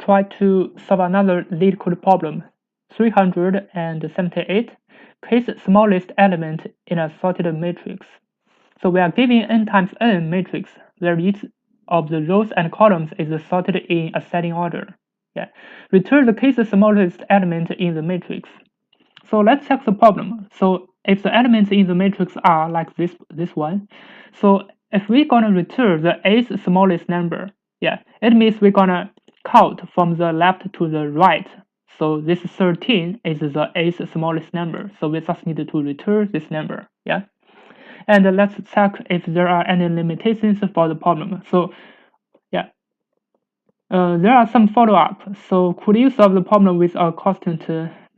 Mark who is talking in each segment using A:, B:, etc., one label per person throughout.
A: try to solve another lead code problem. 378, Kth smallest element in a sorted matrix. So we are given n times n matrix where each of the rows and columns is sorted in ascending order. Yeah. Return the Kth smallest element in the matrix. So let's check the problem. So if the elements in the matrix are like this one, so if we're gonna return the eighth smallest number, yeah, it means we're gonna count from the left to the right. So this 13 is the eighth smallest number. So we just need to return this number, yeah. And let's check if there are any limitations for the problem. So yeah, there are some follow-up. So could you solve the problem with a constant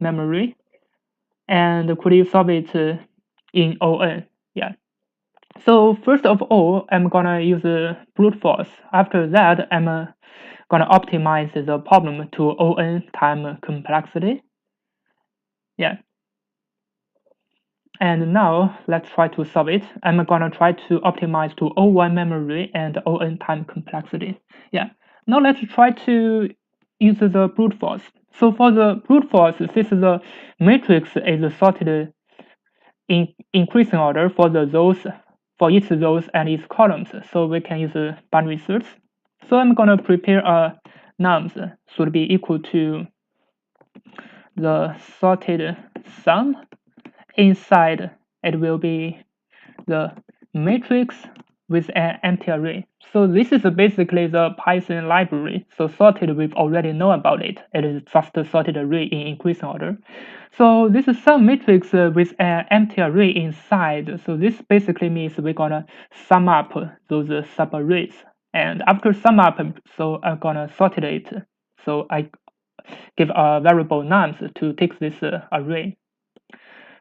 A: memory? And could you solve it in ON? Yeah. So first of all, I'm gonna use brute force. After that, I'm gonna optimize the problem to ON time complexity. Yeah. And now let's try to solve it. I'm gonna try to optimize to O1 memory and ON time complexity. Yeah. Now let's try to use the brute force. So for the brute force, since the matrix is sorted in increasing order for the rows, for each rows and its columns, so we can use binary search. So I'm gonna prepare a nums should be equal to the sorted sum. Inside it will be the matrix with an empty array. So this is basically the Python library. So sorted, we've already know about it. It is just a sorted array in increasing order. So this is some matrix with an empty array inside. So this basically means we're gonna sum up those subarrays. And after sum up, so I'm gonna sort it. So I give a variable nums to take this array.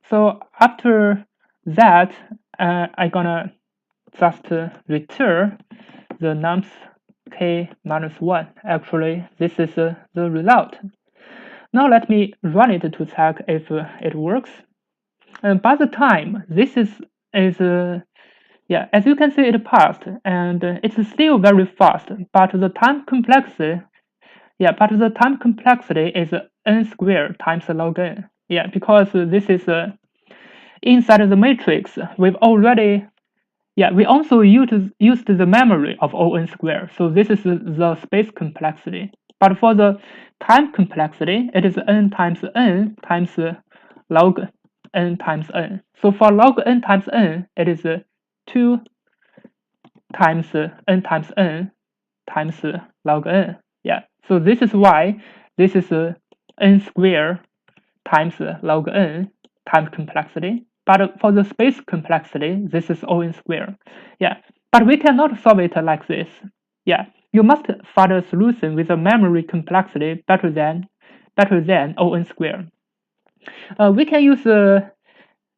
A: So after that, I'm gonna just return the nums k minus 1. Actually, this is the result. Now let me run it to check if it works. And by the time this is yeah, as you can see, it passed, and it's still very fast. But the time complexity, yeah, but the time complexity is n squared times log n. Yeah, because this is inside the matrix. We've already, yeah, we also used the memory of O(n) squared. So this is the space complexity. But for the time complexity, it is n times log n times n. So for log n times n, it is 2 times n times n times log n. Yeah. So this is why this is n squared times log n time complexity. But for the space complexity, this is O(n) squared. Yeah. But we cannot solve it like this. Yeah. You must find a solution with a memory complexity better than O(n) squared. We can use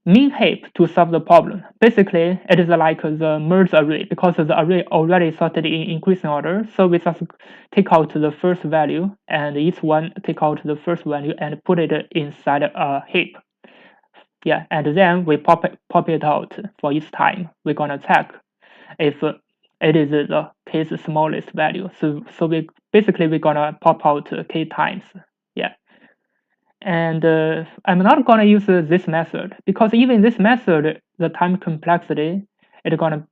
A: min heap to solve the problem. Basically, it is like the merge array because the array already sorted in increasing order. So we just take out the first value and each one take out the first value and put it inside a heap. Yeah, and then we pop it out for each time. We're gonna check if it is the Kth smallest value. So we're gonna pop out k times. Yeah. And I'm not gonna use this method because even this method, the time complexity, it's gonna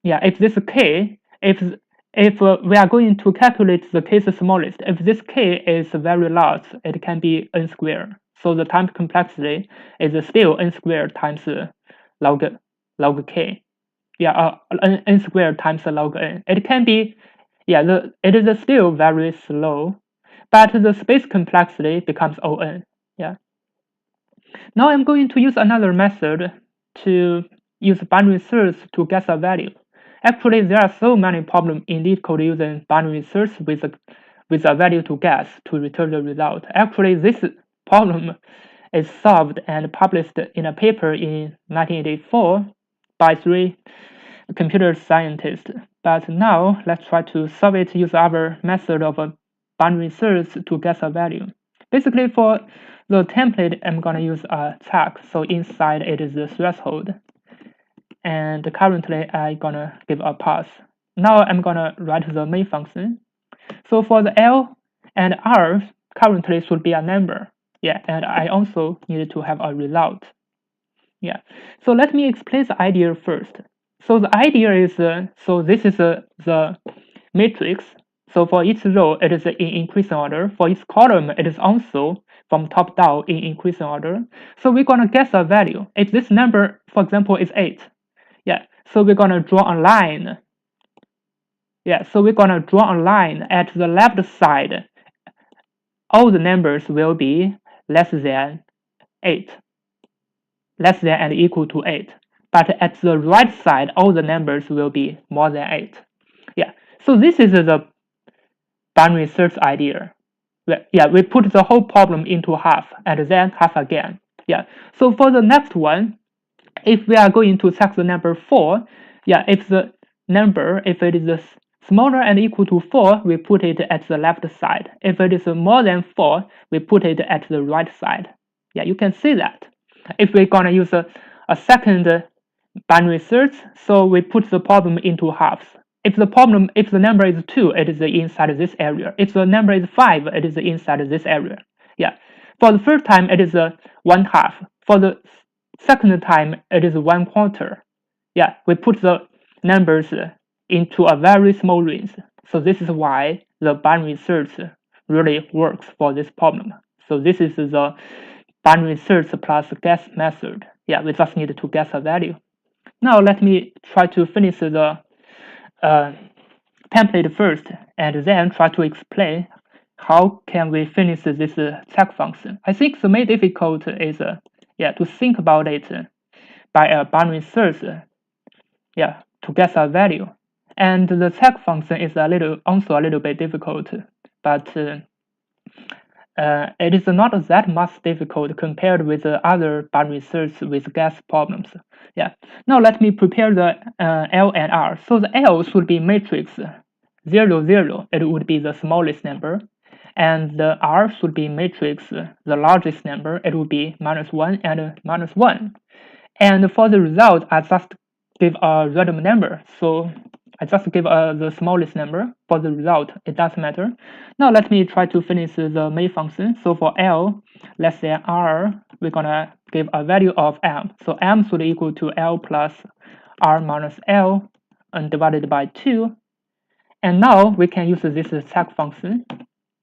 A: yeah, if this k, if we are going to calculate the Kth smallest, if this k is very large, it can be n squared. So the time complexity is still n squared times log k. Yeah, n squared times log n. It can be, yeah, it is still very slow, but the space complexity becomes O(n). Yeah. Now I'm going to use another method to use binary search to guess a value. Actually, there are so many problems in LeetCode using binary search with a value to guess to return the result. Actually, this problem is solved and published in a paper in 1984 by 3 computer scientists. But now let's try to solve it use our method of a binary search to guess a value. Basically, for the template, I'm gonna use a check. So inside it is the threshold. And currently I'm gonna give a pass. Now I'm gonna write the main function. So for the L and R currently should be a number. Yeah, and I also need to have a result. Yeah, so let me explain the idea first. So the idea is, so this is the matrix. So for each row, it is in increasing order. For each column, it is also from top down in increasing order. So we're gonna guess a value. If this number, for example, is 8, yeah, so we're gonna draw a line. Yeah, so we're gonna draw a line at the left side. All the numbers will be less than 8. Less than and equal to 8. But at the right side, all the numbers will be more than 8. Yeah, so this is the binary search idea. Yeah, we put the whole problem into half and then half again. Yeah, so for the next one, if we are going to check the number 4, yeah, if the number, if it is smaller and equal to 4, we put it at the left side. If it is more than 4, we put it at the right side. Yeah, you can see that. If we're gonna use a second binary search, so we put the problem into halves. If the number is 2, it is inside this area. If the number is 5, it is inside this area. Yeah. For the first time, it is 1/2. For the second time, it is 1/4. Yeah, we put the numbers into a very small range. So this is why the binary search really works for this problem. So this is the binary search plus guess method. Yeah, we just need to guess a value. Now let me try to finish the template first, and then try to explain how can we finish this check function. I think the main difficulty is to think about it by a binary search to guess a value, and the check function is also a little bit difficult, but it is not that much difficult compared with the other binary search with guess problems. Yeah. Now let me prepare the L and R. So the L should be matrix 0, 0. It would be the smallest number. And the R should be matrix the largest number. It would be -1 and -1. And for the result, I just give a random number. So I just give the smallest number for the result. It doesn't matter. Now let me try to finish the main function. So for L less than R, we're gonna give a value of M. So M should equal to L plus R minus L and divided by 2. And now we can use this check function.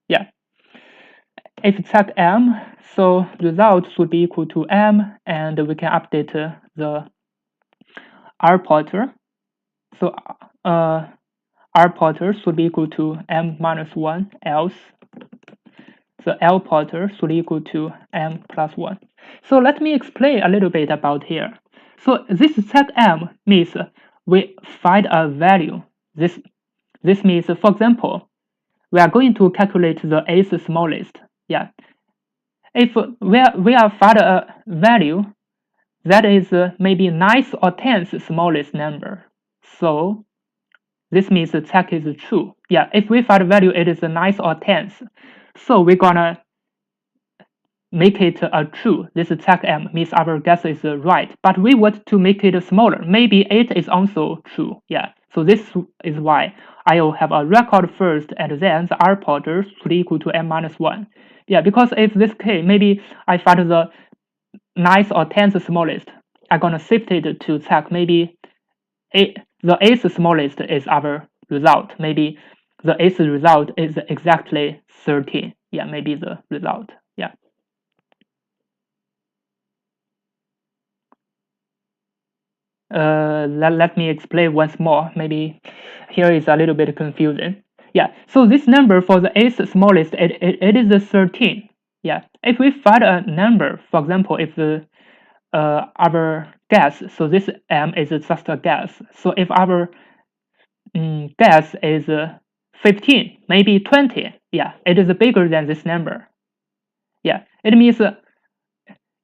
A: Yeah. If check M, so result should be equal to M, and we can update the R pointer. So R pointer should be equal to M minus 1, else the L pointer should equal to M plus 1. So let me explain a little bit about here. So this check M means we find a value. This means, for example, we are going to calculate the eighth smallest. Yeah. If we are find a value that is maybe 9th or 10th smallest number, so this means the check is true. Yeah, if we find a value it is 9th or 10th, so we're gonna make it a true. This check M means our guess is right, but we want to make it smaller. Maybe 8 is also true. Yeah, so this is why I will have a record first, and then the R pointer should equal to M minus 1. Yeah, because if this case, maybe I find the 9th or 10th smallest, I'm gonna shift it to check maybe the 8th smallest is our result. Maybe the 8th result is exactly 13. Yeah, maybe the result. Yeah. Let me explain once more. Maybe here is a little bit confusing. Yeah, so this number for the 8th smallest, it is 13. Yeah, if we find a number, for example, if the our guess, so this M is just a guess. So if our guess is 15, maybe 20, yeah, it is bigger than this number. Yeah, it means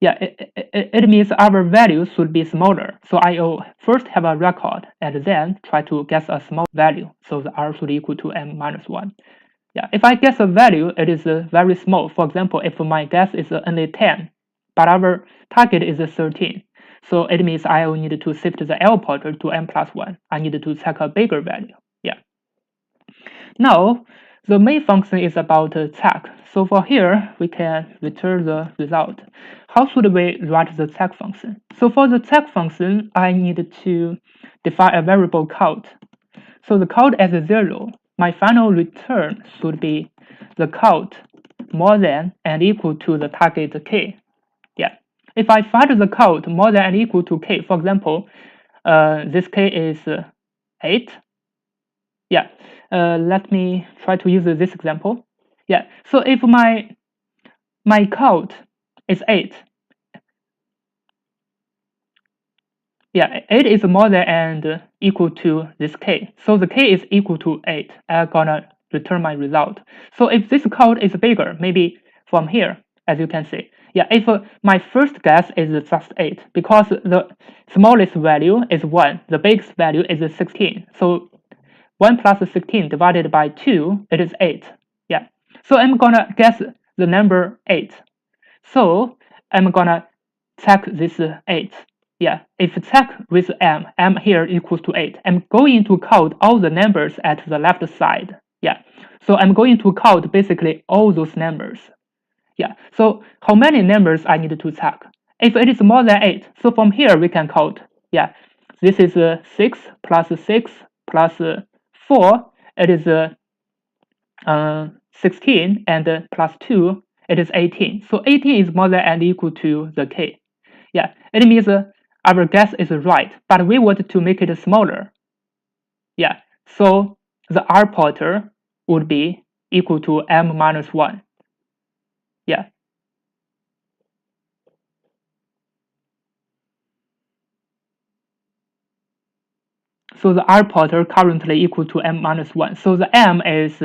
A: it means our value should be smaller. So I will first have a record and then try to guess a small value. So the R should equal to M minus 1. Yeah, if I guess a value, it is very small. For example, if my guess is only 10, but our target is 13. So it means I will need to shift the L pointer to M plus 1. I need to check a bigger value. Yeah. Now, The main function is about check. So for here, we can return the result. How should we write the check function? So for the check function, I need to define a variable count. So the count as a 0. My final return should be the count more than and equal to the target k. Yeah. If I find the count more than and equal to k, for example, this k is 8. Yeah. Let me try to use this example. Yeah. So if my count is 8, yeah, 8 is more than and equal to this k. So the k is equal to 8. I'm gonna return my result. So if this count is bigger, maybe from here, as you can see, yeah, if my first guess is just 8, because the smallest value is 1, the biggest value is 16. So 1 plus 16 divided by 2, it is 8. Yeah. So I'm gonna guess the number 8. So I'm gonna check this 8. Yeah, if check with m here equals to 8, I'm going to count all the numbers at the left side. Yeah, so I'm going to count basically all those numbers. Yeah, so how many numbers I need to check? If it is more than 8, so from here we can count. Yeah, this is 6 plus 6 plus 4, it is 16, and plus 2, it is 18. So 18 is more than and equal to the k. Yeah, it means our guess is right, but we want to make it smaller. Yeah, so the R pointer would be equal to m minus 1. Yeah. So the R pointer currently equal to m minus 1. So the m is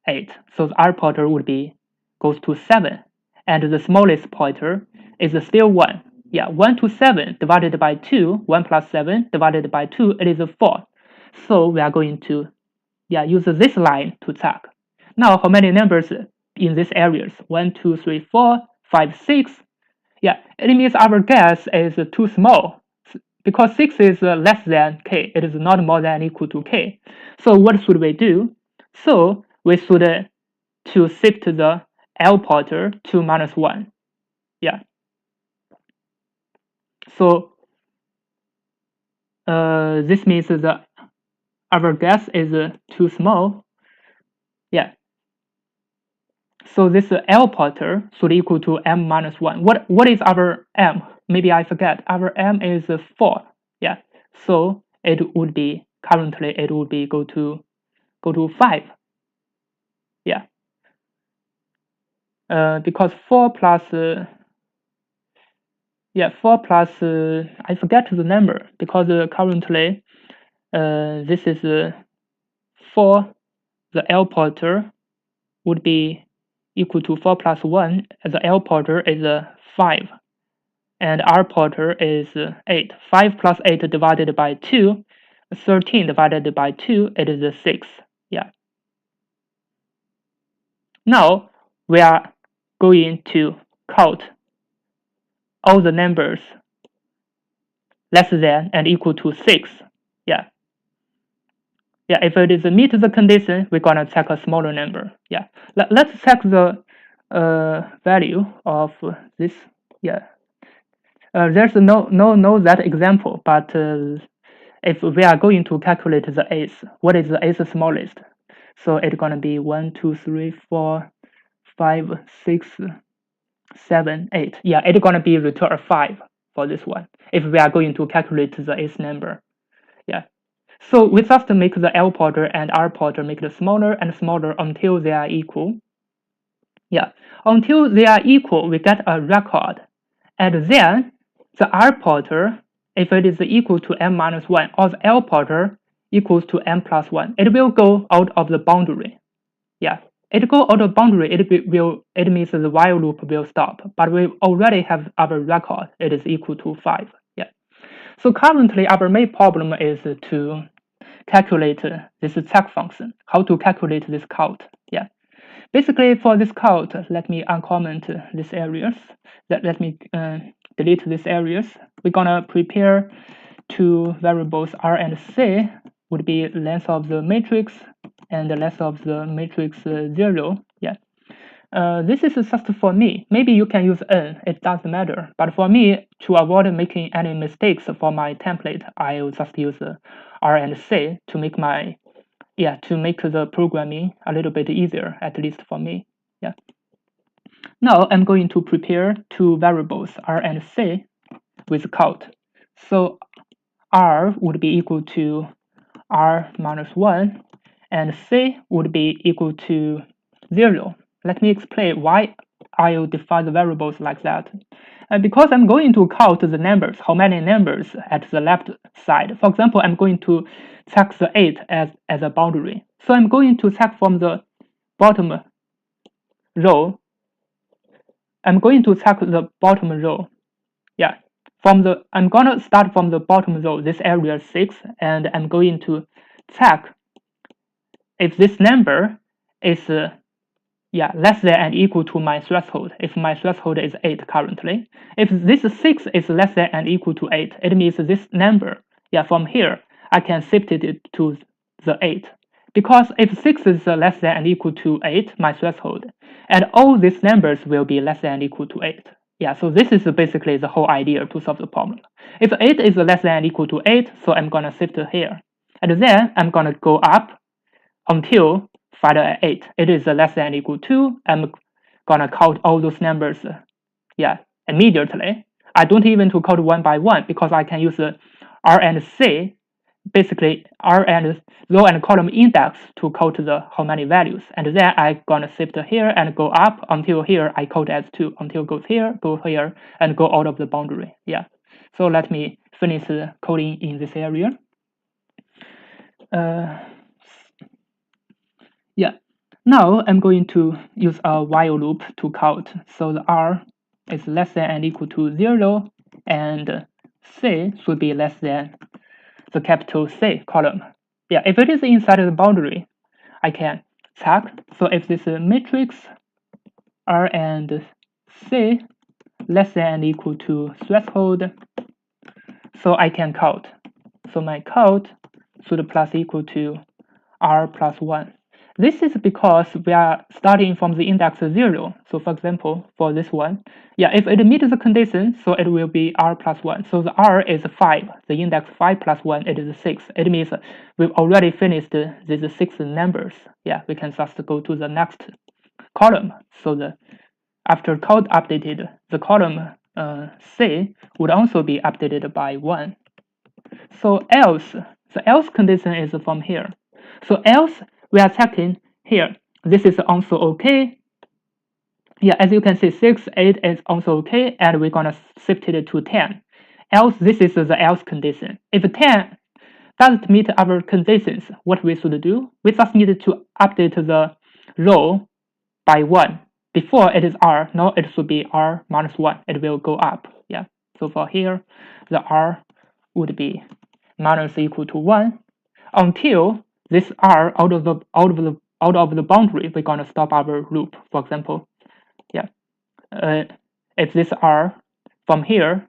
A: 8. So the R pointer would be goes to 7. And the smallest pointer is still 1. Yeah, 1 to 7 divided by 2, 1 plus 7 divided by 2, it is 4. So we are going to use this line to check. Now, how many numbers in these areas? 1, 2, 3, 4, 5, 6. Yeah, it means our guess is too small because 6 is less than k. It is not more than equal to k. So what should we do? So we should to shift the L pointer to minus 1. Yeah. So this means that our guess is too small. Yeah. So this L pointer should equal to m minus 1. What is our m? Maybe I forget. Our m is 4. Yeah. So it would be currently it would be go to 5. Yeah. Because 4 plus 4 plus I forget the number because currently this is 4. The L pointer would be equal to 4 plus 1. The L pointer is 5. And R pointer is 8. 5 plus 8 divided by 2, 13 divided by 2, it is 6. Yeah. Now we are going to count all the numbers less than and equal to 6. Yeah. Yeah, if it is meet the condition, we're gonna check a smaller number. Yeah. Let's check the value of this. Yeah. There's no that example, but if we are going to calculate the eighth, what is the eighth smallest? So it's gonna be 1, 2, 3, 4, 5, 6, 7, 8. Yeah, it's gonna be return 5 for this one if we are going to calculate the eighth number. Yeah. So we just make the L pointer and R pointer make it smaller and smaller until they are equal. Yeah, until they are equal, we get a record, and then the R pointer, if it is equal to m minus 1, or the L pointer equals to m plus 1, it will go out of the boundary. Yeah, it go out of boundary, it means the while loop will stop, but we already have our record, it is equal to 5. Yeah. So currently our main problem is to calculate this check function, how to calculate this count. Yeah. Basically, for this count, let me uncomment these areas. Let me delete these areas. We're gonna prepare two variables R and C would be length of the matrix and less of the matrix 0. Yeah. This is just for me. Maybe you can use n, it doesn't matter. But for me, to avoid making any mistakes for my template, I'll just use R and C to make my to make the programming a little bit easier, at least for me. Yeah. Now I'm going to prepare two variables, R and C, with count. So R would be equal to R minus 1, and C would be equal to 0. Let me explain why I'll define the variables like that. Because I'm going to count the numbers, how many numbers at the left side. For example, I'm going to check the 8 as a boundary. So I'm going to check from the bottom row. I'm going to check the bottom row. Yeah, I'm gonna start from the bottom row, this area 6, and I'm going to check if this number is less than and equal to my threshold. If my threshold is 8 currently, if this 6 is less than and equal to 8, it means this number, from here I can shift it to the 8, because if 6 is less than and equal to 8, my threshold, and all these numbers will be less than and equal to 8. So this is basically the whole idea to solve the problem. If 8 is less than and equal to 8, so I'm gonna shift here, and then I'm gonna go up until find 8. It is less than or equal to. I'm gonna count all those numbers immediately. I don't even to count one by one, because I can use R and C, basically R and row and column index to count the how many values, and then I gonna shift here and go up until here I count as 2, until go here, and go out of the boundary. So let me finish coding in this area. Now I'm going to use a while loop to count. So the R is less than and equal to 0, and C should be less than the capital C column. If it is inside the boundary, I can check. So if this matrix R and C less than and equal to threshold, so I can count. So my count should plus equal to R plus 1. This is because we are starting from the index 0. So for example, for this one, if it meets the condition, so it will be R plus 1. So the R is 5. The index 5 plus 1, it is 6. It means we've already finished these 6 numbers. We can just go to the next column. So after count updated, the column C would also be updated by 1. So else, the else condition is from here. So else, we are checking here. This is also okay. As you can see, 6, 8 is also okay, and we're gonna shift it to 10. Else, this is the else condition. If 10 doesn't meet our conditions, what we should do? We just need to update the row by 1. Before it is R, now it should be R minus 1. It will go up. So for here, the R would be minus equal to 1 until this R out of the boundary, we're gonna stop our loop. For example, if this R from here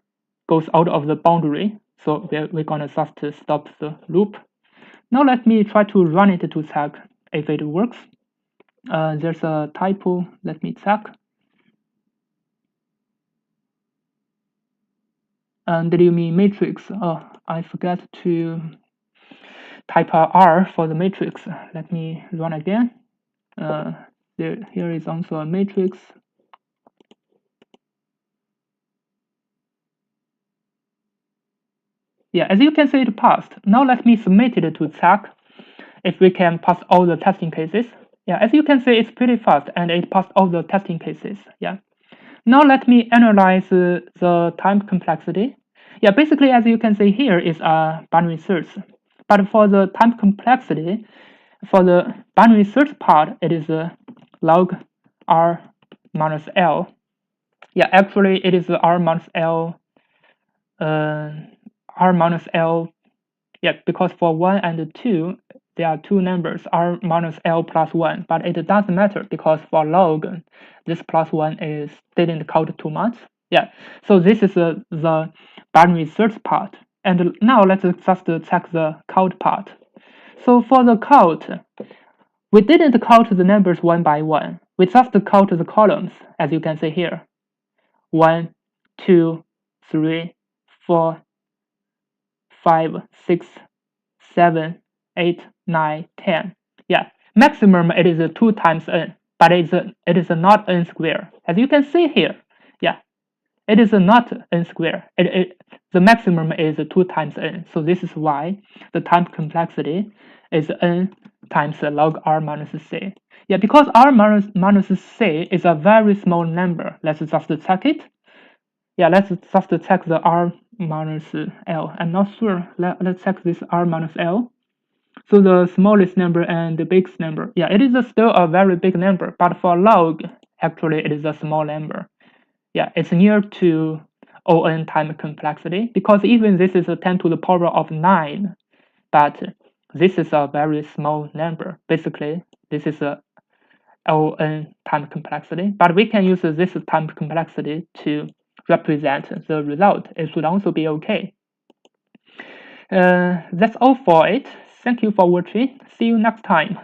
A: goes out of the boundary, so we're gonna just stop the loop. Now let me try to run it to check if it works. There's a typo. Let me check. Did you mean matrix? Oh, I forgot to type R for the matrix. Let me run again. Here is also a matrix. As you can see, it passed. Now let me submit it to check if we can pass all the testing cases. As you can see, it's pretty fast, and it passed all the testing cases. Now let me analyze the time complexity. Basically, as you can see here is a binary search. But for the time complexity, for the binary search part, it is log R minus L. Actually, it is R minus L. R minus L. Because for 1 and 2, there are 2 numbers, R minus L plus 1. But it doesn't matter, because for log, this plus 1 didn't count too much. So this is the binary search part. And now let's just check the count part. So for the count, We didn't count the numbers one by one. We just count the columns, as you can see here. 1, 2, 3, 4, 5, 6, 7, 8, 9, 10. Yeah, maximum it is 2 times n, but it is not n square. As you can see here, yeah, it is not n square. The maximum is 2 times n. So this is why the time complexity is n times log r minus c. Yeah, because r minus c is a very small number. Let's just check it. Yeah, let's just check the r minus l. I'm not sure. Let's check this r minus l. So the smallest number and the biggest number. Yeah, it is still a very big number, but for log, actually it is a small number. Yeah, it's near to O(n) time complexity, because even this is a 10 to the power of 9, but this is a very small number. Basically, this is a O(n) time complexity, but we can use this time complexity to represent the result. It should also be okay. That's all for it. Thank you for watching. See you next time.